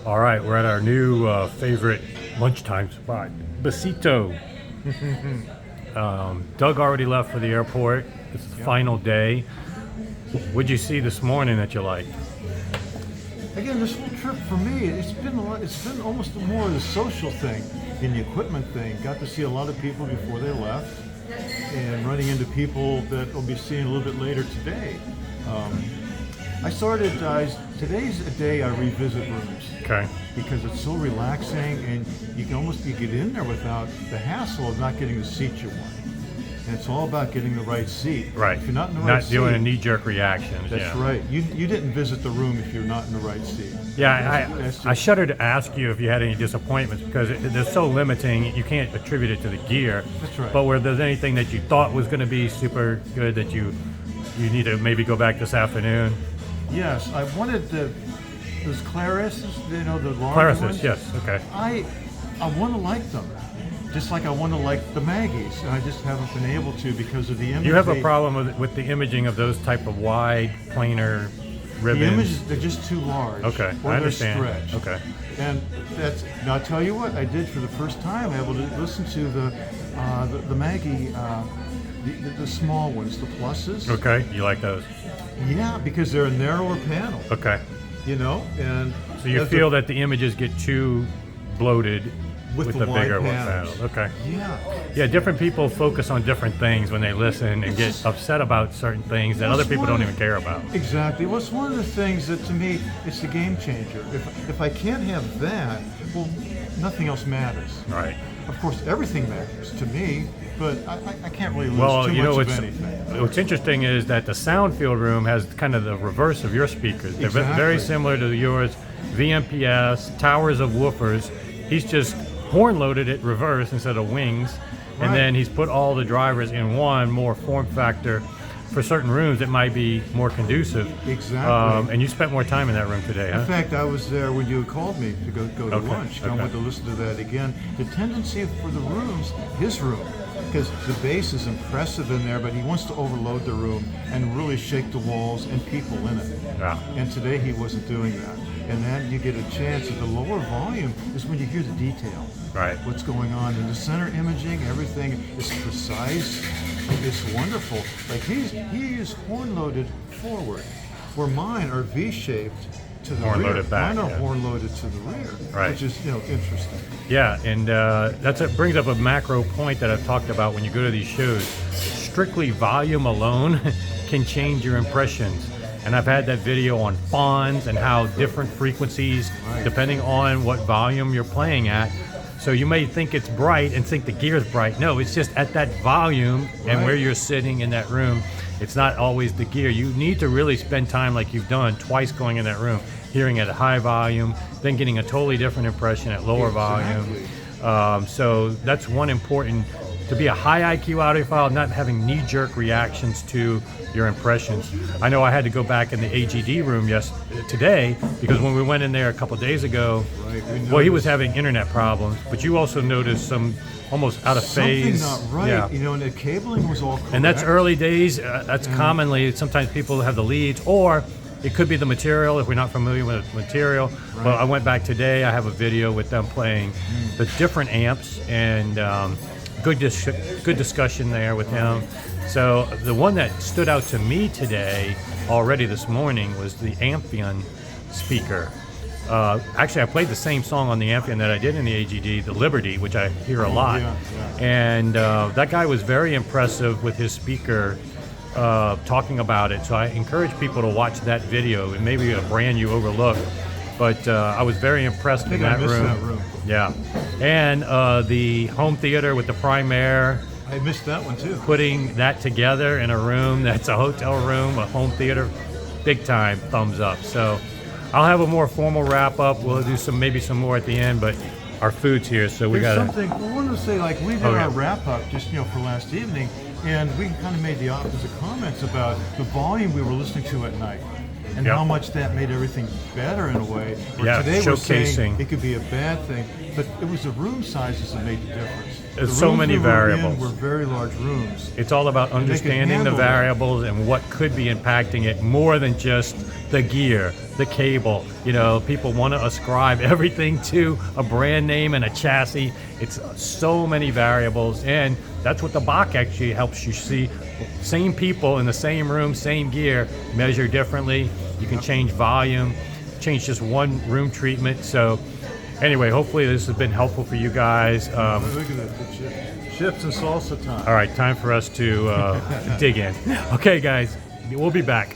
All right, we're at our new favorite lunchtime spot, Besito. Doug already left for the airport. It's the final day. What'd you see this morning that you liked? Again, this whole trip for me, it's been almost more of the social thing than the equipment thing. Got to see a lot of people before they left, and running into people that we'll be seeing a little bit later today. Today's a day I revisit rooms. Okay. Because it's so relaxing, and you get in there without the hassle of not getting the seat you want. And it's all about getting the right seat. Right. If you're not in the right seat, not doing a knee-jerk reaction. That's right. You didn't visit the room if you're not in the right seat. Yeah, I shudder to ask you if you had any disappointments because they're so limiting. You can't attribute it to the gear. That's right. But were there anything that you thought was going to be super good that you need to maybe go back this afternoon? Yes, I wanted those Clarises, the large Clarises, ones. yes, okay. I want to like them, just like I want to like the Maggies, and I just haven't been able to because of the image. You have a problem with the imaging of those type of wide, planar ribbons? The images, they're just too large. Okay, or I understand. They're stretched. Okay. And now I'll tell you what, I did for the first time, able to listen to the Maggie, the small ones, the pluses. Okay, you like those? Yeah, because they're a narrower panel. Okay. And so you feel that the images get too bloated with the bigger panels. panel. Okay. Yeah. Yeah, different people focus on different things when they listen and get upset about certain things that other people don't even care about. Exactly. Well, it's one of the things that, to me, it's the game changer. If I can't have that, well, nothing else matters. Right. Of course, everything matters to me, but I can't really lose too much of anything. What's interesting is that the Soundfield room has kind of the reverse of your speakers. They're very similar to yours. VMPS, towers of woofers. He's just horn loaded it reverse instead of wings. And then he's put all the drivers in one, more form factor. For certain rooms, it might be more conducive. Exactly. And you spent more time in that room today, huh? In fact, I was there when you called me to go to lunch. I went to listen to that again. The tendency for the rooms, his room, because the bass is impressive in there, but he wants to overload the room and really shake the walls and people in it. Yeah. And today he wasn't doing that. And then you get a chance at the lower volume is when you hear the detail. Right. What's going on in the center imaging, everything is precise. It's wonderful. Like he is horn loaded forward, where mine are V-shaped to the horn rear. Loaded back, mine are horn loaded to the rear, which is interesting. Yeah, and brings up a macro point that I've talked about when you go to these shows. Strictly volume alone can change your impressions. And I've had that video on fawns and how different frequencies, depending on what volume you're playing at. So you may think it's bright and think the gear's bright. No, it's just at that volume and where you're sitting in that room. It's not always the gear. You need to really spend time like you've done twice going in that room, hearing at a high volume, then getting a totally different impression at lower volume. So that's one important, to be a high IQ audiophile, not having knee-jerk reactions to your impressions. I know I had to go back in the AGD room today because when we went in there a couple days ago, he was having internet problems, but you also noticed some almost out of phase. Something not right, yeah. And the cabling was all correct. And that's early days. That's commonly, sometimes people have the leads, or it could be the material if we're not familiar with the material. But I went back today, I have a video with them playing the different amps, and good discussion there with him. So the one that stood out to me today, already this morning, was the Amphion speaker. Actually, I played the same song on the Amphion that I did in the AGD, the Liberty, which I hear a lot. And that guy was very impressive with his speaker, talking about it. So I encourage people to watch that video. It may be a brand you overlook, but I was very impressed in that room. Yeah. And the home theater with the Primaire. I missed that one too. Putting that together in a room that's a hotel room, a home theater, big time thumbs up. So I'll have a more formal wrap up. We'll do maybe some more at the end, but our food's here, so we got something we wanted to say. Like we did our wrap up just for last evening, and we kind of made the opposite comments about the volume we were listening to at night. And how much that made everything better in a way. Yeah, today showcasing. we're saying it could be a bad thing, but it was the room sizes that made the difference. There's The so rooms many we were in variables. were very large rooms. It's all about they could understanding the handle that. variables and what could be impacting it more than just the gear, the cable. You know, people want to ascribe everything to a brand name and a chassis. It's so many variables, and that's what the Bach actually helps you see. Same people in the same room, same gear, measure differently. You can change volume, change just one room treatment. So anyway, hopefully this has been helpful for you guys. Look at that, chips and salsa time. All right, time for us to dig in. Okay, guys, we'll be back.